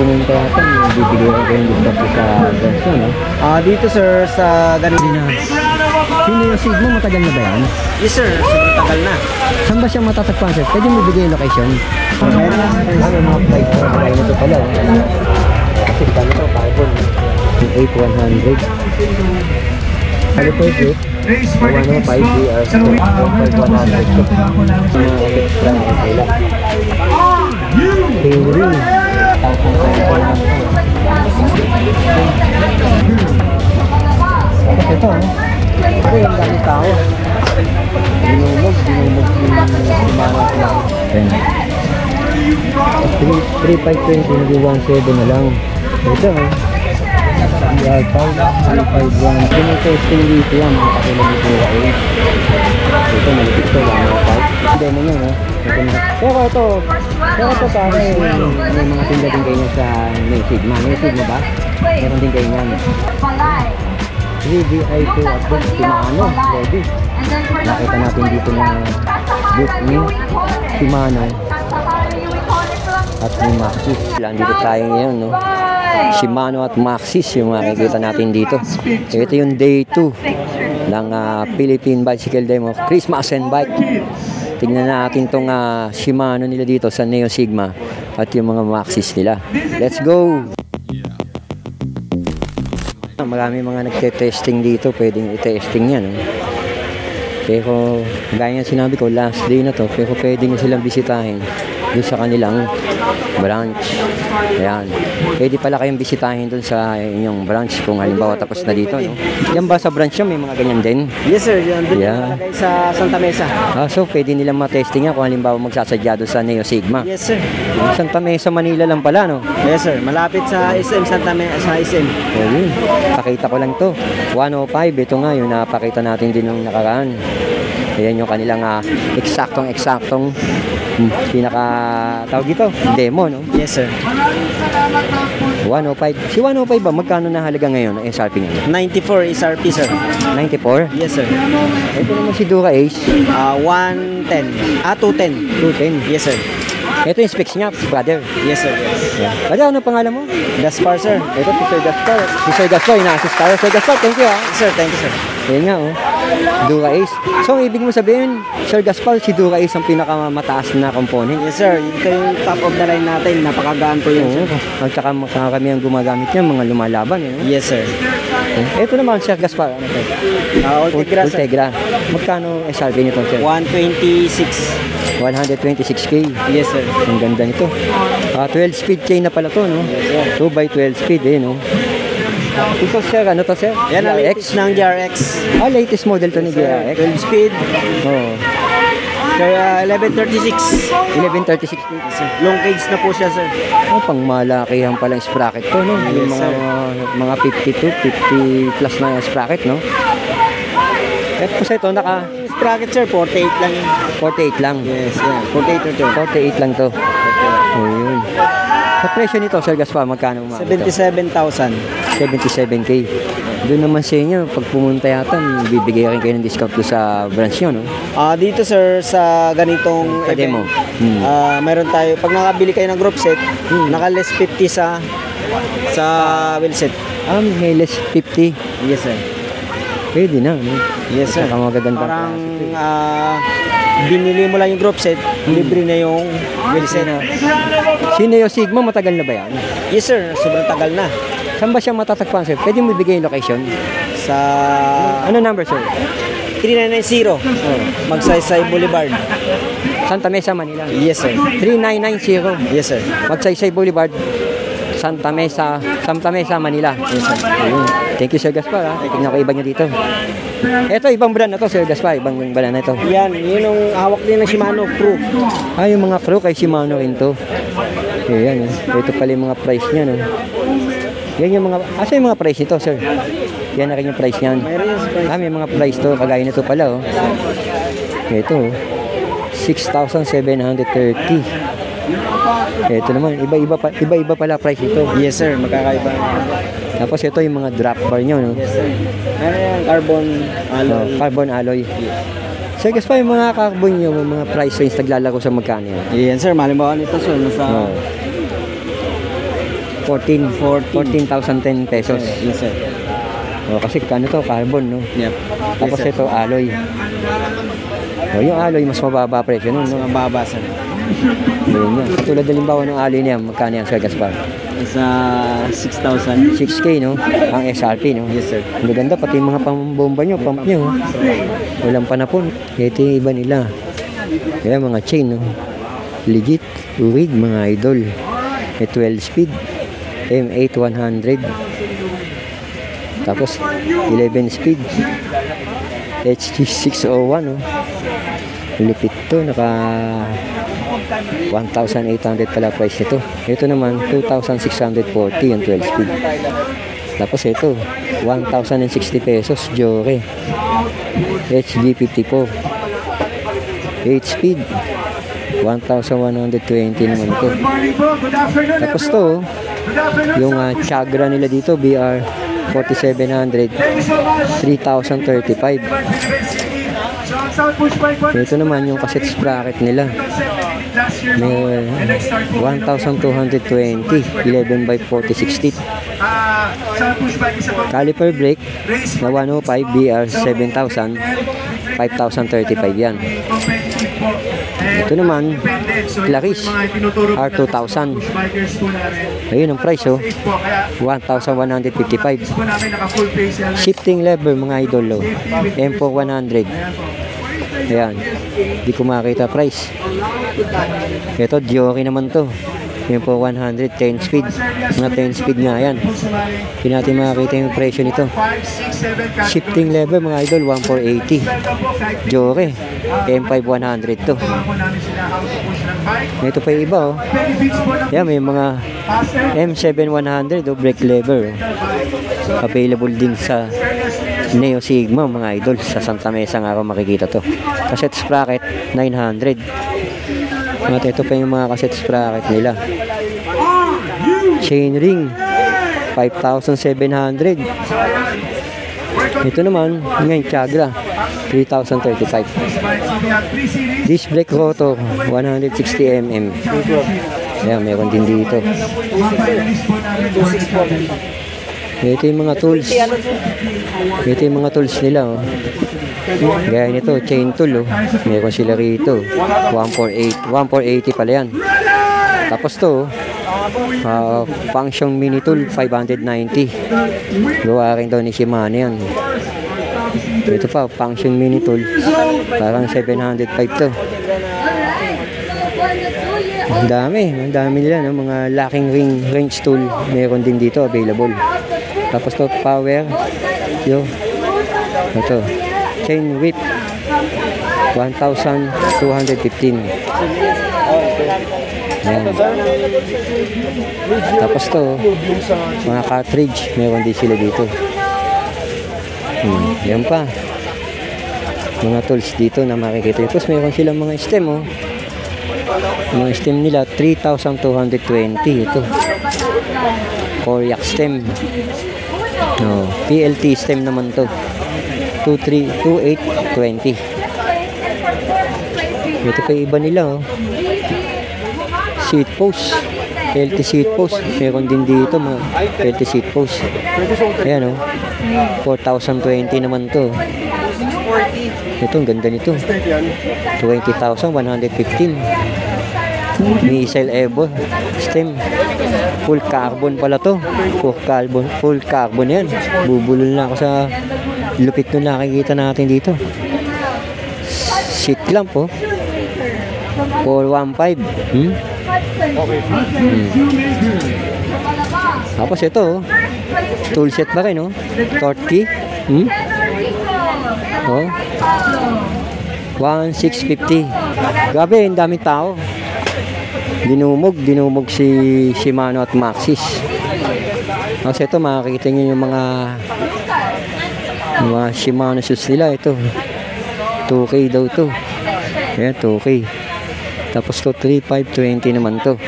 pumunta yata, bibigay ko kayo ng discount sa branch no? Dito sir, sa ganito na. Sino yung Sigma? Matagal na ba yan? Yes sir, sobrang tagal na. Saan ba siya matatagpuan sir? Pwede mo bigay yung location? Meron na sir, Mga price mo, kaya nito pala. Kasi kano to, carbon. 8100. Ano po ito? 105 BR, 100 to. Mga extra na sila. Henry. Ito, ito yung daming tao. Dinumog yung simana sila. 3520, hindi 17 na lang. Ito, R551. Pinitesting dito yan, mga kakilagito ka eh. Ito, malipit ito, 105. Demo nyo, no? Pero ito para may mga tinda din kayo sa Neo Sigma. Neo Sigma ba? Meron din kayo yan. 3VI2 at book, Shimano, ready. Nakita natin dito na book ni Shimano at ni Maxxis. Dito tayo ngayon, no? Shimano at Maxxis yung makikita natin dito. Ito yung day 2 ng Philippine Bicycle Demo Christmas and Bike. Tignan natin tong Shimano nila dito sa Neo Sigma at yung mga Maxxis nila. Let's go! Marami mga nagte-testing dito, pwedeng i-testing yan. Pero gaya ng sinabi ko, last day na to, pero pwede nyo silang bisitahin doon sa kanilang branch. Ayan. Pwede pala kayong bisitahin doon sa inyong branch kung halimbawa tapos na dito, no? Yan ba sa branch nyo may mga ganyan din? Yes sir, yan doon sa Santa Mesa. So pwede nilang matesting yan kung halimbawa magsasadya doon sa Neo Sigma. Yes sir. Santa Mesa, Manila lang pala, no? Yes sir, malapit sa SM Santa Mesa, sa SM. Ayun, pakita ko lang to. 105, ito nga yung napakita natin din nung nakaraan. Ayan yung kanilang eksaktong pinaka tawag dito, demo, no? Yes sir. 105. Si 105 ba magkano na halaga ngayon ang SRP niya? 94 SRP sir. 94? Yes sir. Ito naman si Dura Ace. 110. 210. 210. Yes sir. Ito yung specs niya, brother. Yes sir. Yes. Yeah. Brother, ano pangalan mo? Gaspar sir. Ito si Sir Gaspar. Si Sir Gaspar, ina-assist tayo. Sir Gaspar, thank you Yes sir, thank you sir. Ayan nga, oh. Dura Ace. So, ibig mo sabihin, Sir Gaspar, si Dura Ace ang pinakamataas na component? Yes sir, ito yung top of the line natin. Napakagaan po yun sir. At saka kami ang gumagamit niya, mga lumalaban. Yes sir. Ito naman, Sir Gaspar. Ano ito? Ultegra sir. Ultegra. Magkano SRP nito, Sir? 126. 126K. Yes sir. Ang ganda nito. 12 speed chain na pala to, no? Yes sir. 2x12 speed, no? Ito sir, ano to sir? Yan ang latest ng GRX. Latest model to ni GRX. 12 speed. Oo. Sir, 1136. 1136 speed. Long cage na po siya sir. Pang malakihan palang sprocket to, no? Yes, Yung mga 52, 50 plus na sprocket, no? At po sa ito, Sprocket sir, 48 lang yun. 48 lang. Yes, yeah. 48 to. 48 lang to. Ayun. Sa presyo nito, Sir Gaspar, magkano umabot? 77,000. 77K. Doon naman sa inyo, pag pumunta yata, bibigay rin kayo ng discount doon sa branch nyo, no? Dito sir, sa ganitong Sa demo. Meron tayo, pag nakabili kayo ng group set, naka-less 50 sa wheel set. May less 50. Yes sir. Pwede na, no? Yes sir. Saka magaganda. Parang binili mo lang yung group set, libre na yung wheel set. Si Neo Sigma, matagal na ba yan? Yes sir, sobrang tagal na. Saan ba siya matatagpuan, sir? Pwede mo bigay yung location? Sa Ano number, sir? 3990 Magsaysay Boulevard. Santa Mesa, Manila. Yes sir. 3990. Yes sir. Magsaysay Boulevard, Santa Mesa, Manila. Yes sir. Ayun. Thank you, Sir Gaspar. Tingnan ko iba niya dito. Ito, ibang brand na to, Sir Gaspar. Ibang brand na ito. Yan, yun yung hawak din ng Shimano Pro. Yung mga Pro kay Shimano rin to. Ayan, ito pala yung mga price niya, no? Yan yung mga, asa yung mga price nito, sir? Yan na rin yung price niyan. May mga price to, kagaya nito pala, oh. Ito, 6,730. Ito naman, iba-iba pala price ito. Yes sir, magkakaiba. Tapos ito yung mga drop bar nyo, no? Yes sir. Ano yan, carbon alloy. Carbon alloy. Sir, guys pa yung mga carbon nyo, mga price range naglalaro sa magkano yan? Yan sir, malimbawa nito sir, nasa 14,010 pesos. Yes, sir. O, kasi ano to, carbon, no? Yep. Tapos Yes, sir. ito, alloy. O, yung alloy, mas mababa presyo nun, Mas no? mababa, sir. Yun yan. Tulad halimbawa ng alloy niya, magkano yan, Sir Gaspar? Sa 6,000. 6K, no? Ang SRP, no? Yes, sir. Ang ganda, pati yung mga pambomba nyo, pump nyo. Oh. Walang panapon. Ito yung iba nila. Kaya mga chain, no? Legit, urig, mga idol. May 12 speed. M8 100. Tapos 11 speed. HG 601, no? Lupit to, naka 1,800 pala price nito. Ito naman 2,640 yung 12 speed. Tapos ito 1,060 pesos Jore HG54 8 speed 1,120 naman ito. Tapos to yung Chagra nila dito BR 4700 3,035. Ito naman yung cassette sprocket nila. May 1,220 11 by 40 60. Caliper brake na 105 BR 7,000 5,035 yan. Ito naman Claris R2000. Ayun ang price, oh, 1,155. Shifting lever mga idol, oh, M4 100. Ayan, di ko makita price. Ito Diori naman to, M4 100 10 speed. Mga 10 speed nga yan. Hindi natin makakita yung presyo nito. Shifting lever mga idol 1,480. Diori M5 100 to. Ito pa yung iba, oh. Yan, may mga M7 100, oh, brake lever, oh. Available din sa Neo Sigma mga idol. Sa Santa Mesa nga ako makikita to. Cassette sprocket 900. At ito pa yung mga cassette sprocket nila. Chain ring 5,700. Ito naman ngayon Chagra 3,035. Disc brake rotor 160mm. Ayan, meron din dito. Ito yung mga tools. Ito yung mga tools nila, oh. Gaya nito, chain tool, oh. Meron sila rito. 1,480 pala yan. Tapos to, function mini tool 590. Gawa rin daw ni Shimano yan. Ito pa, function mini tool. Parang 705 to. Ang dami nila, no? Mga locking ring wrench tool. Meron din dito available. Tapos to, power. Yo. Ito. Chain whip. 1,215. Ayan. Tapos to, mga cartridge. Meron din sila dito. Yan pa. Mga tools dito na makikita. Tapos meron silang mga stem, oh. Mga stem nila 3,220 ito. Koryak stem. No, PLT stem naman to. 2820. Ito pa yung iba nila, oh. Seat post. PLT seat post. Meron din dito mga PLT seat post. Ayan, oh. 4,020 naman to. Ito, ang ganda nito. 20,115. Missile Evo stem. Full carbon pala to. Full carbon yan. Bubulol na ako sa lupit nung nakikita natin dito. Seat clamp, oh. 415. Tapos ito, oh. Tool set ba rin, oh. Torque key. Oh. 1,650. Grabe, ang daming tao. Dinumog si Shimano at Maxxis. Kasi ito, makikita nyo yung mga Shimano shoes nila. Ito 2K daw to. Ayan, 2K. Tapos to 3,520 naman to.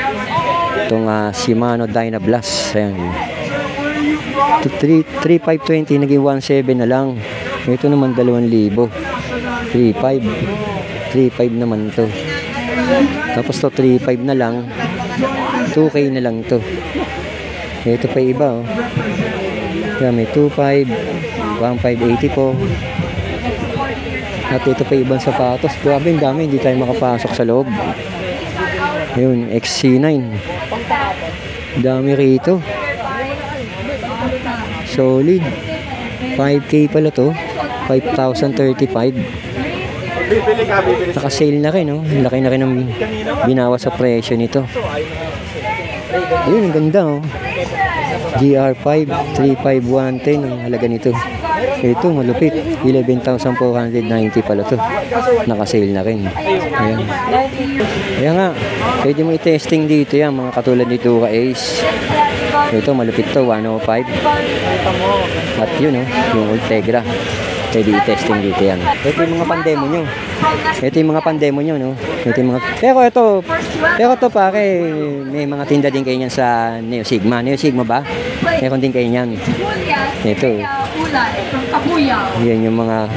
Itong Shimano Dynablast. Ayan. 3,520 naging 1,700 na lang. Ito naman 2,000. 3,500 naman to. Tapos to 3,500 na lang. 2K na lang to. Ito pa iba, oh. Yan, may 2.5, 1.580 po. At ito pa ibang sapatos. Grabe, ang dami. Hindi tayo makapasok sa loob. Ayun, XC9. Dami rito. Solid. 5K pala to. 5,035. Naka-sale na rin, no? Laki na rin ng binawas sa presyo nito. Ayun, ang ganda, oh. GR5, 35110 ang halaga nito. Ito, malupit. 11,490 pala to. Naka-sale na rin. Ayan. Kaya nga, pwede mo i-testing dito yan, mga katulad nito ka Ace. Ito, malupit to, 105. At yun, oh, yung Ultegra. Pwede i-testing dito yan. Ito yung mga pandemo nyo. Ito yung mga pandemo nyo, no? Ito yung mga... Pero ito pare, may mga tinda din kayo yan sa Neo Sigma. Neo Sigma ba? Meron din kayo yan. Ito. Yan yung mga...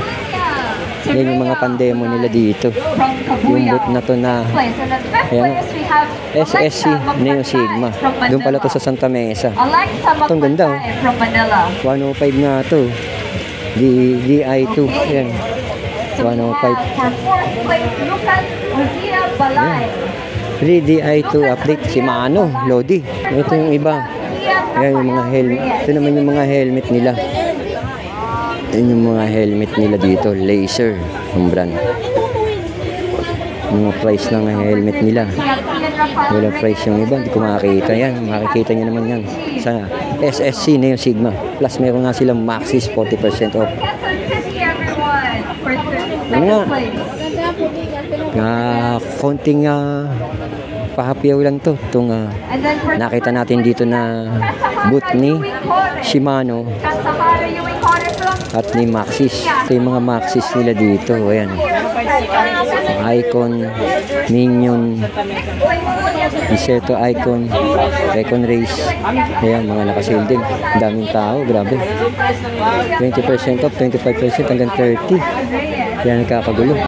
Yan yung mga pandemo nila dito. Yung boot na to na... Ayan, SSC Neo Sigma. Doon pala to sa Santa Mesa. Ito ang ganda, oh. 105 nga to. DI2. Yan. 105. Yan. DI2 update. Si Mano, Lodi. Ito yung iba. Yan yung mga helmet. Ito naman yung mga helmet nila. Yan yung mga helmet nila dito. Laser. Yung brand. Yung price ng helmet nila. Walang price yung iba. Hindi ko makakita yan. Makikita nyo naman yan. Sa SSC Neo Sigma. Plus meron nga silang Maxis 40% off. Ano nga? Konting pahapiyaw lang to. Itong nakita natin dito na boot ni Shimano at ni Maxis. Ito yung mga Maxis nila dito. Ayan. Icon, Minion, Iseto Icon, Icon Race. Ayan, mga nakasale din. Ang daming tao, grabe. 20% off, 25% hanggang 30%. Kaya nagkakagulo.